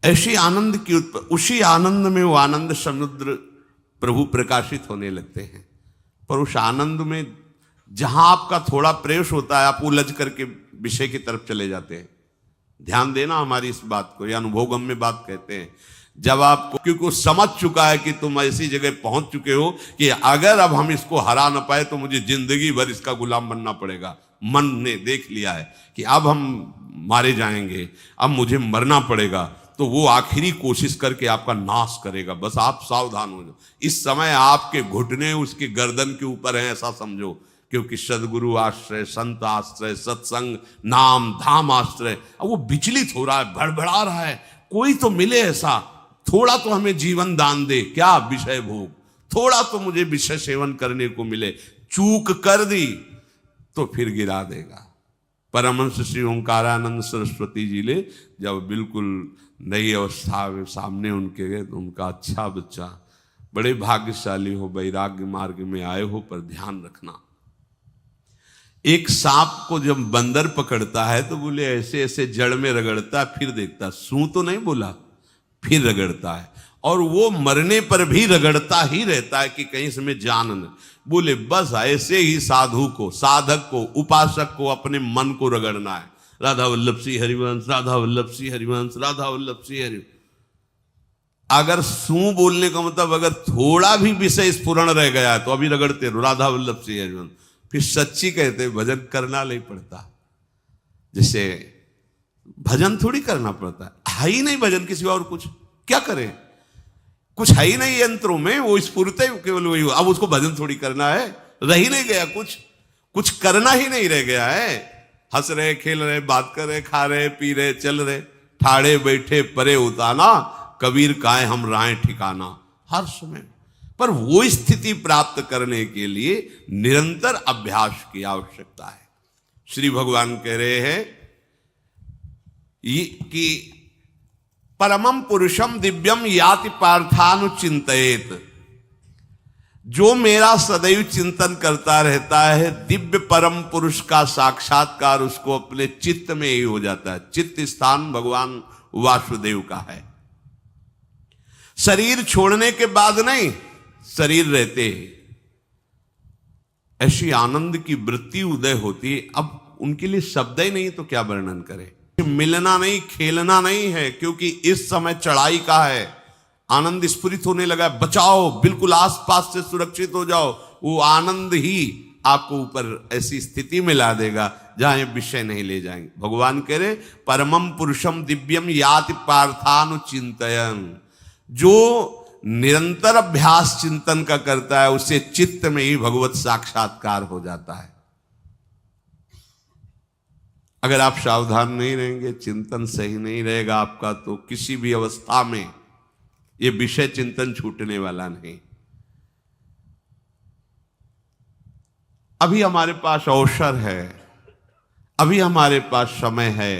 ऐसी आनंद की उसी आनंद में वो आनंद समुद्र प्रभु प्रकाशित होने लगते हैं। पर उस आनंद में जहां आपका थोड़ा प्रवेश होता है, आप उलझ करके विषय की तरफ चले जाते हैं। ध्यान देना हमारी इस बात को, यह अनुभवगम्य बात कहते हैं। जब आपको, क्योंकि वो समझ चुका है कि तुम ऐसी जगह पहुंच चुके हो कि अगर अब हम इसको हरा ना पाए तो मुझे जिंदगी भर इसका गुलाम बनना पड़ेगा। मन ने देख लिया है कि अब हम मारे जाएंगे, अब मुझे मरना पड़ेगा, तो वो आखिरी कोशिश करके आपका नाश करेगा। बस आप सावधान हो जाओ। इस समय आपके घुटने उसके गर्दन के ऊपर हैं, ऐसा समझो। क्योंकि सदगुरु आश्रय, संत आश्रय, सत्संग, नाम धाम आश्रय, अब वो विचलित हो रहा है, भड़बड़ा रहा है। कोई तो मिले ऐसा, थोड़ा तो हमें जीवन दान दे, क्या विषय भोग, थोड़ा तो मुझे विषय सेवन करने को मिले। चूक कर दी तो फिर गिरा देगा। परमहंस श्री ओंकारानंद सरस्वती जी ले जब बिल्कुल नई अवस्था में सामने उनके गए, तो उनका अच्छा बच्चा, बड़े भाग्यशाली हो, वैराग्य मार्ग में आए हो, पर ध्यान रखना, एक सांप को जब बंदर पकड़ता है तो बोले ऐसे ऐसे जड़ में रगड़ता है, फिर देखता, सू तो नहीं बोला, फिर रगड़ता है, और वो मरने पर भी रगड़ता ही रहता है कि कहीं इसमें जान न। बोले बस ऐसे ही साधु को, साधक को, उपासक को अपने मन को रगड़ना है। राधा वल्लभ सिंह हरिवंश, राधा वल्लभ सिंह हरिवंश, राधा वल्लभ सिंह हरिवंश। अगर सू बोलने का मतलब अगर थोड़ा भी विषय स्फुरण रह गया है तो अभी रगड़ते रहो, राधा वल्लभ सिंह हरिवंश। फिर सच्ची कहते भजन करना नहीं पड़ता। जैसे भजन थोड़ी करना पड़ता है ही नहीं भजन, किसी और कुछ क्या करें, कुछ है ही नहीं यंत्रों में, वो स्फुरते केवल वही। अब उसको भजन थोड़ी करना है, रह ही नहीं गया, कुछ करना ही नहीं रह गया है। हंस रहे, खेल रहे, बात कर रहे, खा रहे, पी रहे, चल रहे, ठाड़े बैठे परे उताना, कबीर काहे हम राहें ठिकाना, हर समय। पर वो स्थिति प्राप्त करने के लिए निरंतर अभ्यास की आवश्यकता है। श्री भगवान कह रहे हैं कि परमम पुरुषम दिव्यम याति पार्थानुचिंतयेत, जो मेरा सदैव चिंतन करता रहता है, दिव्य परम पुरुष का साक्षात्कार उसको अपने चित्त में ही हो जाता है। चित्त स्थान भगवान वासुदेव का है। शरीर छोड़ने के बाद नहीं, शरीर रहते ही ऐसी आनंद की वृत्ति उदय होती है। अब उनके लिए शब्द ही नहीं तो क्या वर्णन करें। मिलना नहीं, खेलना नहीं है, क्योंकि इस समय चढ़ाई का है। आनंद स्फुरित होने लगा है, बचाओ, बिल्कुल आसपास से सुरक्षित हो जाओ। वो आनंद ही आपको ऊपर ऐसी स्थिति में ला देगा जहां ये विषय नहीं ले जाएंगे। भगवान कह रहे परमम पुरुषम दिव्यम याति पार्थानुचिंतयन्, जो निरंतर अभ्यास चिंतन का करता है उससे चित्त में ही भगवत साक्षात्कार हो जाता है। अगर आप सावधान नहीं रहेंगे, चिंतन सही नहीं रहेगा आपका, तो किसी भी अवस्था में ये विषय चिंतन छूटने वाला नहीं। अभी हमारे पास अवसर है, अभी हमारे पास समय है,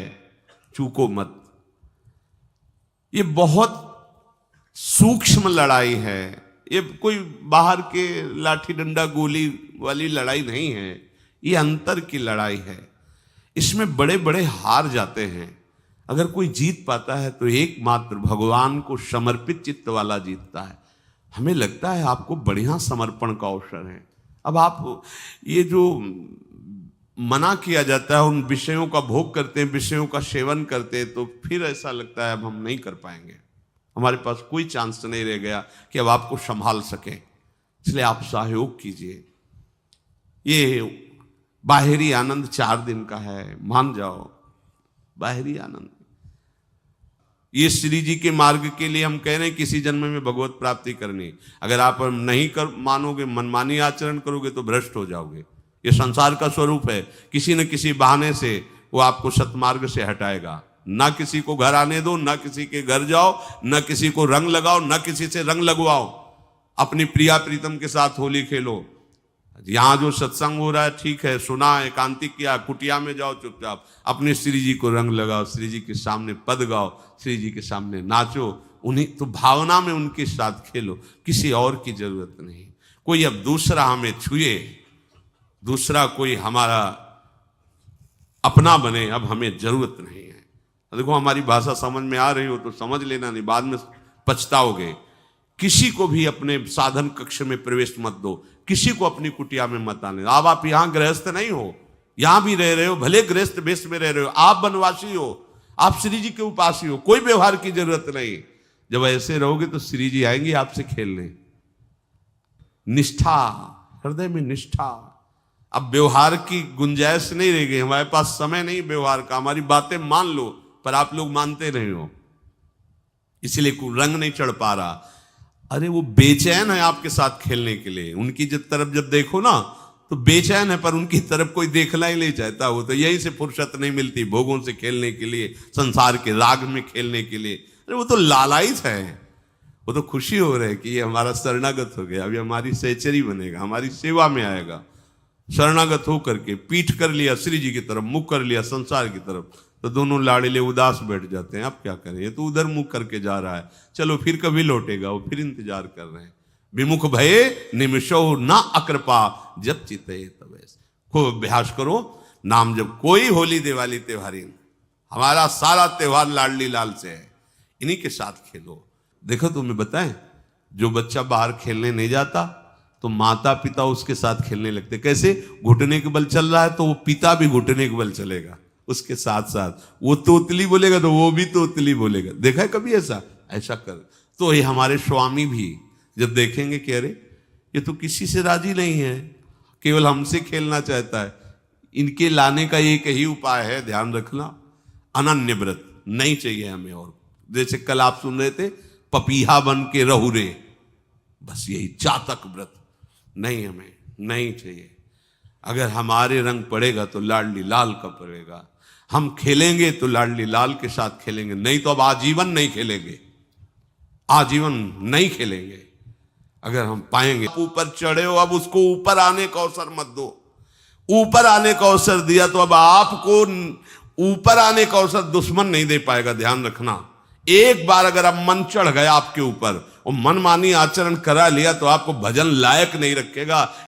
चूको मत। ये बहुत सूक्ष्म लड़ाई है, ये कोई बाहर के लाठी डंडा गोली वाली लड़ाई नहीं है, ये अंतर की लड़ाई है। इसमें बड़े बड़े हार जाते हैं। अगर कोई जीत पाता है तो एकमात्र भगवान को समर्पित चित्त वाला जीतता है। हमें लगता है आपको बढ़िया समर्पण का अवसर है। अब आप ये जो मना किया जाता है, उन विषयों का भोग करते हैं, विषयों का सेवन करते हैं, तो फिर ऐसा लगता है अब हम नहीं कर पाएंगे, हमारे पास कोई चांस नहीं रह गया कि अब आपको संभाल सके। इसलिए आप सहयोग कीजिए। ये बाहरी आनंद 4 दिन का है, मान जाओ, बाहरी आनंद। ये श्री जी के मार्ग के लिए हम कह रहे हैं किसी जन्म में भगवत प्राप्ति करनी। अगर आप नहीं कर मानोगे, मनमानी आचरण करोगे तो भ्रष्ट हो जाओगे। ये संसार का स्वरूप है, किसी न किसी बहाने से वो आपको सतमार्ग से हटाएगा। ना किसी को घर आने दो, ना किसी के घर जाओ, ना किसी को रंग लगाओ, ना किसी से रंग लगवाओ। अपनी प्रिया प्रीतम के साथ होली खेलो। यहां जो सत्संग हो रहा है ठीक है, सुना, एकांतिक किया, कुटिया में जाओ चुपचाप, अपने श्री जी को रंग लगाओ, श्री जी के सामने पद गाओ, श्री जी के सामने नाचो, उन्हीं तो भावना में उनके साथ खेलो, किसी और की जरूरत नहीं। कोई अब दूसरा हमें छुए, दूसरा कोई हमारा अपना बने, अब हमें जरूरत नहीं है। देखो हमारी भाषा समझ में आ रही हो तो समझ लेना, नहीं बाद में पछताओगे। किसी को भी अपने साधन कक्ष में प्रवेश मत दो, किसी को अपनी कुटिया में मत आने। अब आप यहां गृहस्थ नहीं हो, यहां भी रह रहे हो, भले गृहस्थ वेश में रह रहे हो, आप वनवासी हो, आप श्री जी के उपासी हो, कोई व्यवहार की जरूरत नहीं। जब ऐसे रहोगे तो श्री जी आएंगे आपसे खेलने। निष्ठा, हृदय में निष्ठा। अब व्यवहार की गुंजाइश नहीं रह गई, हमारे पास समय नहीं व्यवहार का। हमारी बातें मान लो पर आप लोग मानते नहीं हो, इसलिए रंग नहीं चढ़ पा रहा। अरे वो बेचैन है आपके साथ खेलने के लिए, उनकी तरफ जब देखो ना तो बेचैन है, पर उनकी तरफ कोई देखना ही नहीं चाहता। वो तो यहीं से फुर्सत नहीं मिलती भोगों से खेलने के लिए, संसार के राग में खेलने के लिए। अरे वो तो लालायित है, वो तो खुशी हो रहे कि ये हमारा शरणागत हो गया, अभी हमारी सहचरी बनेगा, हमारी सेवा में आएगा। शरणागत होकर के पीठ कर लिया श्री जी की तरफ, मुख कर लिया संसार की तरफ, तो दोनों लाड़िले उदास बैठ जाते हैं। अब क्या करें, ये तो उधर मुख करके जा रहा है, चलो फिर कभी लौटेगा, वो फिर इंतजार कर रहे हैं। विमुख भये निमिषो ना अकृपा, जब चिते तब। खूब अभ्यास करो नाम जब। कोई होली दिवाली त्योहारी, हमारा सारा त्योहार लाडली लाल से है, इन्हीं के साथ खेलो। देखो तुम्हें बताएं, जो बच्चा बाहर खेलने नहीं जाता तो माता पिता उसके साथ खेलने लगते। कैसे? घुटने के बल चल रहा है तो वो पिता भी घुटने के बल चलेगा उसके साथ साथ। वो तोतली बोलेगा तो वो भी तोतली बोलेगा। देखा है कभी ऐसा? ऐसा कर। तो ये हमारे स्वामी भी जब देखेंगे कि अरे ये तो किसी से राजी नहीं है, केवल हमसे खेलना चाहता है, इनके लाने का एक ही उपाय है, ध्यान रखना, अनन्य व्रत नहीं चाहिए हमें। और जैसे कल आप सुन रहे थे, पपीहा बन के रहू रे, बस यही चातक व्रत नहीं, हमें नहीं चाहिए। अगर हमारे रंग पड़ेगा तो लाडली लाल का पड़ेगा, हम खेलेंगे तो लाडली लाल के साथ खेलेंगे, नहीं तो अब आजीवन नहीं खेलेंगे, आजीवन नहीं खेलेंगे। अगर हम पाएंगे ऊपर चढ़े हो, अब उसको ऊपर आने का अवसर मत दो। ऊपर आने का अवसर दिया तो अब आपको ऊपर आने का अवसर दुश्मन नहीं दे पाएगा, ध्यान रखना। एक बार अगर अब मन चढ़ गया आपके ऊपर और मनमानी आचरण करा लिया तो आपको भजन लायक नहीं रखेगा।